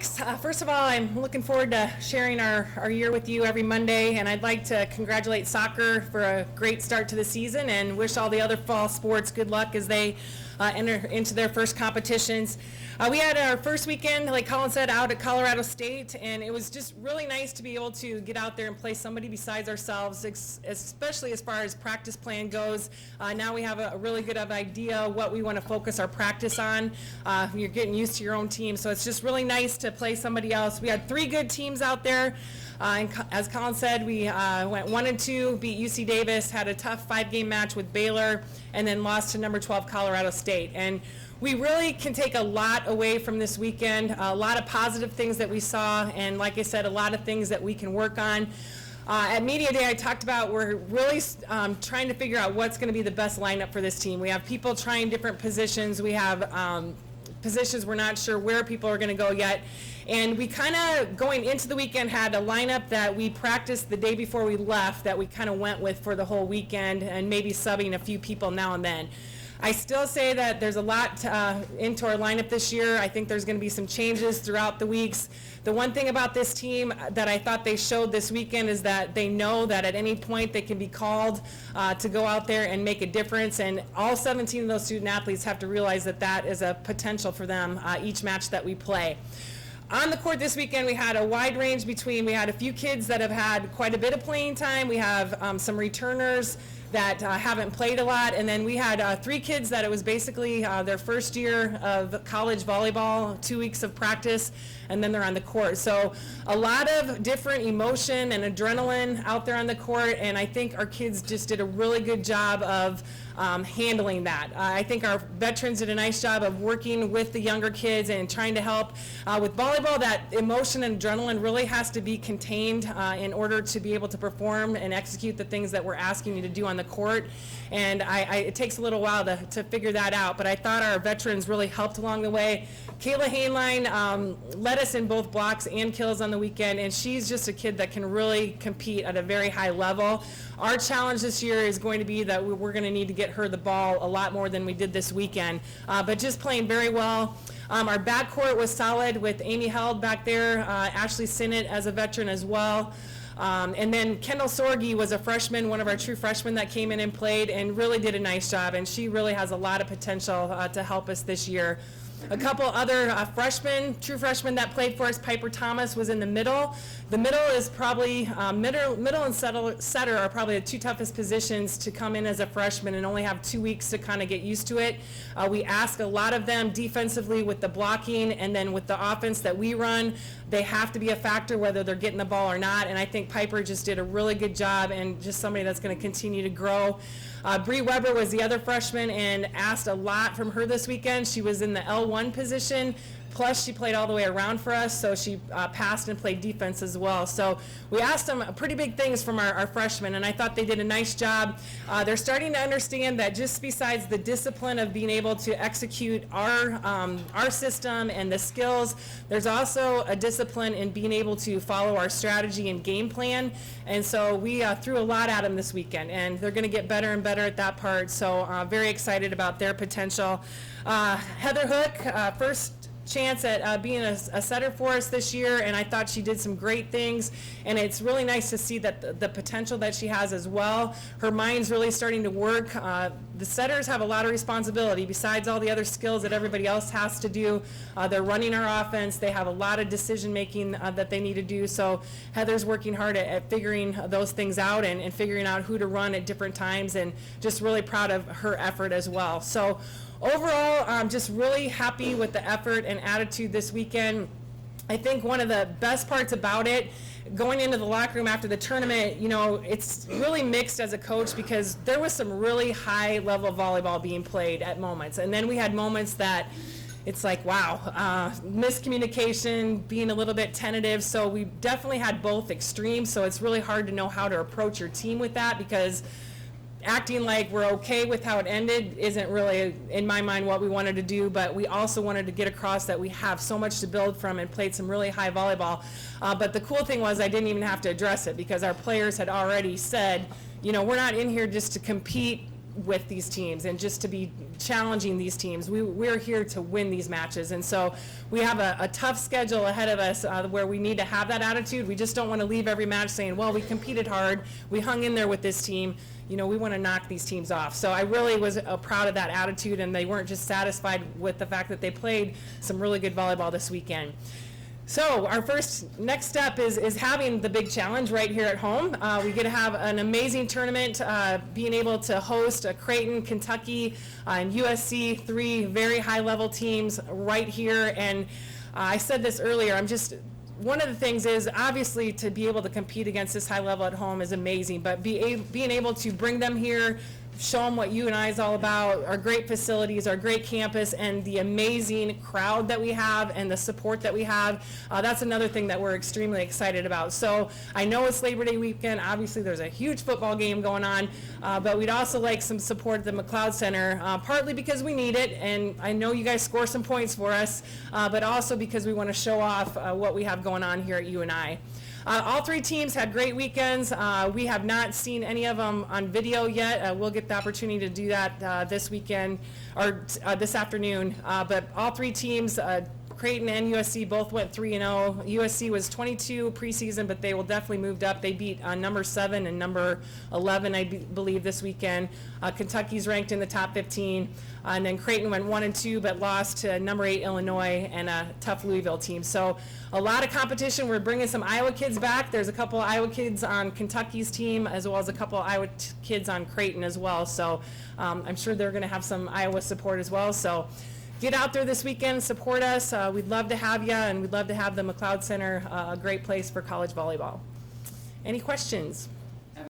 Blocks. First of all, I'm looking forward to sharing our year with you every Monday, and I'd like to congratulate soccer for a great start to the season and wish all the other fall sports good luck as they enter into their first competitions. We had our first weekend, like Colin said, out at Colorado State, and it was just really nice to be able to get out there and play somebody besides ourselves, especially as far as practice plan goes. Now we have a really good idea what we want to focus our practice on. You're getting used to your own team, so it's just really nice to play somebody else. We had 3 good teams out there. And as Colin said, we went 1-2, beat UC Davis, had a tough 5-game match with Baylor, and then lost to number 12 Colorado State. And we really can take a lot away from this weekend, a lot of positive things that we saw, and like I said, a lot of things that we can work on. At Media Day, I talked about we're really trying to figure out what's going to be the best lineup for this team. We have people trying different positions. We have positions we're not sure where people are going to go yet. And we kind of, going into the weekend, had a lineup that we practiced the day before we left that we kind of went with for the whole weekend, and maybe subbing a few people now and then. I still say that there's a lot into our lineup this year. I think there's going to be some changes throughout the weeks. The one thing about this team that I thought they showed this weekend is that they know that at any point they can be called to go out there and make a difference, and all 17 of those student athletes have to realize that that is a potential for them each match that we play. On the court this weekend, we had a wide range we had a few kids that have had quite a bit of playing time. We have some returners that haven't played a lot, and then we had 3 kids that it was basically their first year of college volleyball, 2 weeks of practice, and then they're on the court. So a lot of different emotion and adrenaline out there on the court, and I think our kids just did a really good job of handling that. I think our veterans did a nice job of working with the younger kids and trying to help. With volleyball, that emotion and adrenaline really has to be contained in order to be able to perform and execute the things that we're asking you to do on the court. And it takes a little while to figure that out, but I thought our veterans really helped along the way. Kayla Hainline led us in both blocks and kills on the weekend, and she's just a kid that can really compete at a very high level. Our challenge this year is going to be that we're going to need to get her the ball a lot more than we did this weekend, but just playing very well. Our backcourt was solid with Amy Held back there, Ashley Sinnott as a veteran as well. And then Kendall Sorge was a freshman, one of our true freshmen that came in and played and really did a nice job, and she really has a lot of potential to help us this year. A couple other true freshmen that played for us. Piper Thomas was in the middle. The middle is probably, middle and setter are probably the 2 toughest positions to come in as a freshman and only have 2 weeks to kind of get used to it. We ask a lot of them defensively with the blocking, and then with the offense that we run, they have to be a factor whether they're getting the ball or not, and I think Piper just did a really good job and just somebody that's going to continue to grow. Bree Weber was the other freshman and asked a lot from her this weekend. She was in the L1 position, plus she played all the way around for us, so she passed and played defense as well. So we asked them pretty big things from our freshmen, and I thought they did a nice job. They're starting to understand that just besides the discipline of being able to execute our system and the skills, there's also a discipline in being able to follow our strategy and game plan. And so we threw a lot at them this weekend, and they're going to get better and better at that part. So very excited about their potential. Heather Hook, first chance at being a setter for us this year, and I thought she did some great things, and it's really nice to see that the potential that she has as well. Her mind's really starting to work. The setters have a lot of responsibility besides all the other skills that everybody else has to do. They're running our offense. They have a lot of decision making that they need to do, so Heather's working hard at figuring those things out and figuring out who to run at different times, and just really proud of her effort as well. So overall, I'm just really happy with the effort and attitude this weekend. I think one of the best parts about it, going into the locker room after the tournament, you know, it's really mixed as a coach because there was some really high level volleyball being played at moments. And then we had moments that it's like, wow, miscommunication, being a little bit tentative. So we definitely had both extremes. So it's really hard to know how to approach your team with that, because acting like we're okay with how it ended isn't really, in my mind, what we wanted to do, but we also wanted to get across that we have so much to build from and played some really high volleyball. But the cool thing was I didn't even have to address it because our players had already said, you know, we're not in here just to compete with these teams and just to be challenging these teams. We're here to win these matches, and so we have a tough schedule ahead of us where we need to have that attitude. We just don't want to leave every match saying, well, we competed hard, we hung in there with this team. You know, we want to knock these teams off. So I really was proud of that attitude, and they weren't just satisfied with the fact that they played some really good volleyball this weekend. So our next step is having the big challenge right here at home. We get to have an amazing tournament, being able to host Creighton, Kentucky, and USC, 3 very high-level teams right here. And I said this earlier, one of the things is obviously to be able to compete against this high level at home is amazing, but being able to bring them here, show them what UNI is all about, our great facilities, our great campus, and the amazing crowd that we have and the support that we have, that's another thing that we're extremely excited about. So I know it's Labor Day weekend. Obviously there's a huge football game going on, but we'd also like some support at the McLeod Center, partly because we need it, and I know you guys score some points for us, but also because we want to show off what we have going on here at UNI. All 3 teams had great weekends. We have not seen any of them on video yet. We'll get the opportunity to do that this weekend or this afternoon. But all 3 teams, Creighton and USC, both went 3-0. USC was 22 preseason, but they will definitely moved up. They beat number 7 and number 11, I believe, this weekend. Kentucky's ranked in the top 15. And then Creighton went 1-2, but lost to number 8 Illinois and a tough Louisville team. So a lot of competition. We're bringing some Iowa kids back. There's a couple of Iowa kids on Kentucky's team, as well as a couple of Iowa kids on Creighton as well. So I'm sure they're going to have some Iowa support as well. So get out there this weekend, support us. We'd love to have you, and we'd love to have the McLeod Center, a great place for college volleyball. Any questions?